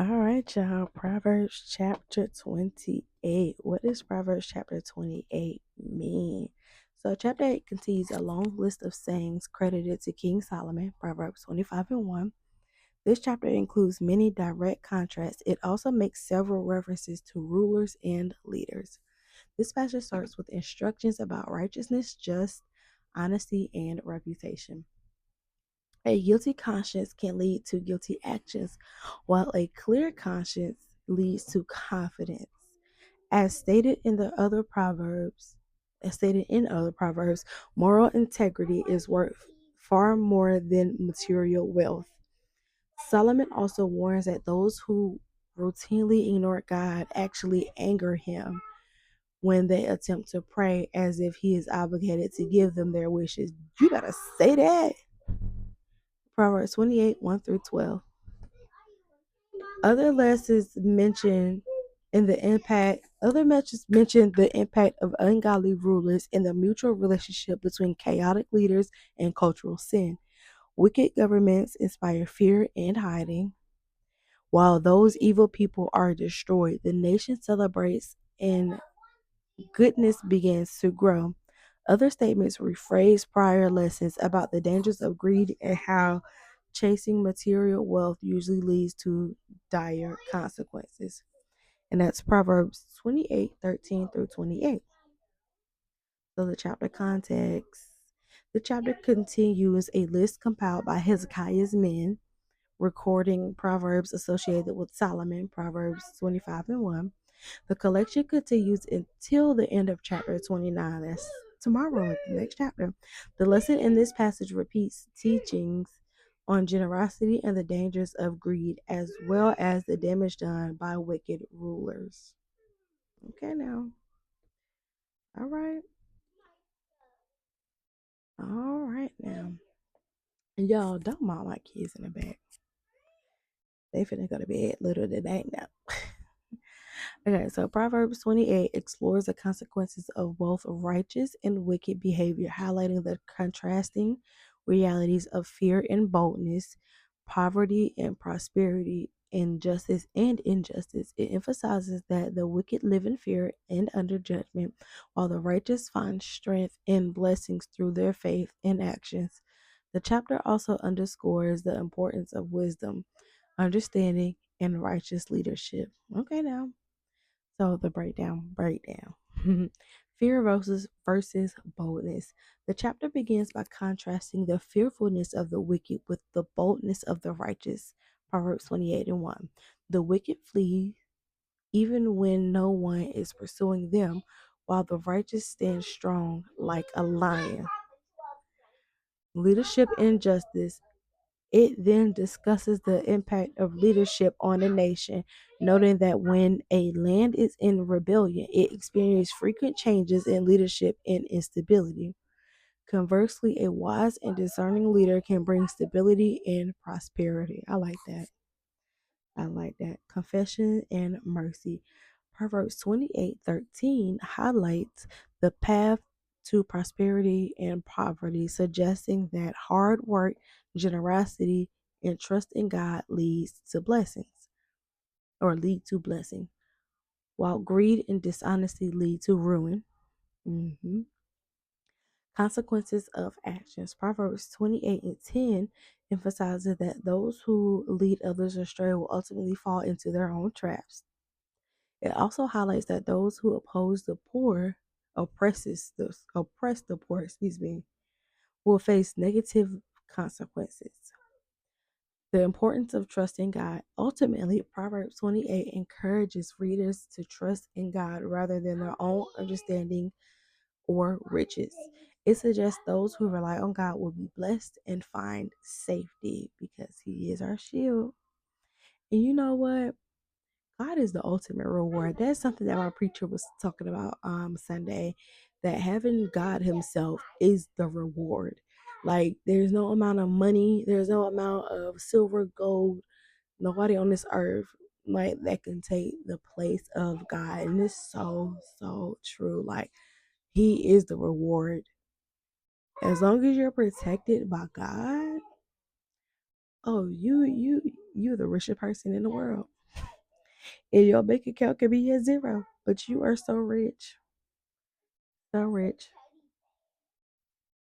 All right, y'all. Proverbs chapter 28. What does Proverbs chapter 28 mean? So, chapter 8 contains a long list of sayings credited to King Solomon, Proverbs 25 and 1. This chapter includes many direct contrasts. It also makes several references to rulers and leaders. This passage starts with instructions about righteousness, just, honesty, and reputation. A guilty conscience can lead to guilty actions, while a clear conscience leads to confidence. As stated in the other proverbs, as stated in other proverbs, moral integrity is worth far more than material wealth. Solomon also warns that those who routinely ignore God actually anger him when they attempt to pray as if he is obligated to give them their wishes. You better say that. Proverbs 28 1 through 12. Other lessons mention in the impact other messages mention the impact of ungodly rulers in the mutual relationship between chaotic leaders and cultural sin. Wicked governments inspire fear and hiding. While those evil people are destroyed, the nation celebrates and goodness begins to grow. Other statements rephrase prior lessons about the dangers of greed and how chasing material wealth usually leads to dire consequences. And that's Proverbs 28:13 through 28. So the chapter context. The chapter continues a list compiled by Hezekiah's men, recording proverbs associated with Solomon, Proverbs 25 and 1. The collection continues until the end of chapter 29. That's tomorrow, the next chapter. The lesson in this passage repeats teachings on generosity and the dangers of greed, as well as the damage done by wicked rulers. Okay, now. All right. All right, now. Y'all, don't mind my kids in the back. They finna go to bed little did they know. Okay, so Proverbs 28 explores the consequences of both righteous and wicked behavior, highlighting the contrasting realities of fear and boldness, poverty and prosperity, injustice and injustice. It emphasizes that the wicked live in fear and under judgment, while the righteous find strength and blessings through their faith and actions. The chapter also underscores the importance of wisdom, understanding, and righteous leadership. Okay, now. So the breakdown. Fear versus boldness. The chapter begins by contrasting the fearfulness of the wicked with the boldness of the righteous. Proverbs 28 and 1. The wicked flee even when no one is pursuing them, while the righteous stand strong like a lion. Leadership and justice. It then discusses the impact of leadership on a nation, noting that when a land is in rebellion, it experiences frequent changes in leadership and instability. Conversely, a wise and discerning leader can bring stability and prosperity. I like that. I like that. Confession and mercy. Proverbs 28:13 highlights the path to prosperity and poverty, suggesting that hard work, generosity, and trust in God lead to blessing, while greed and dishonesty lead to ruin. Mhm. Consequences of actions. Proverbs 28 and 10 emphasizes that those who lead others astray will ultimately fall into their own traps. It also highlights that those who oppose the poor, oppress the poor, will face negative consequences. The importance of trusting God. Ultimately, Proverbs 28 encourages readers to trust in God rather than their own understanding or riches. It suggests those who rely on God will be blessed and find safety because He is our shield. And you know what? God is the ultimate reward. That's something that my preacher was talking about Sunday, that having God Himself is the reward. Like there's no amount of money, there's no amount of silver, gold, nobody on this earth like that can take the place of God. And it's so true. Like He is the reward. As long as you're protected by God, oh you're the richest person in the world. And your bank account can be at zero, but you are so rich. So rich.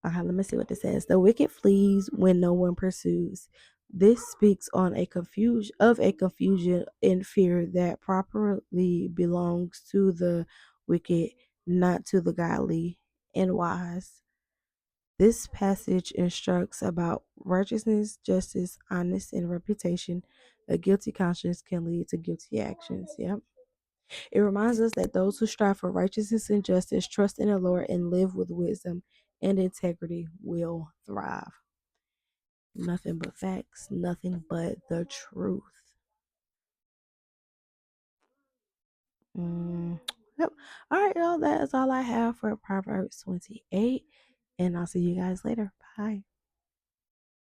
Let me see what this says. The wicked flees when no one pursues. This speaks on a confusion and fear that properly belongs to the wicked, not to the godly and wise. This passage instructs about righteousness, justice, honesty, and reputation. A guilty conscience can lead to guilty actions. Yep. It reminds us that those who strive for righteousness and justice, trust in the Lord, and live with wisdom and integrity will thrive. Nothing but facts, nothing but the truth. Mm, yep. All right, y'all. That is all I have for Proverbs 28. And I'll see you guys later. Bye.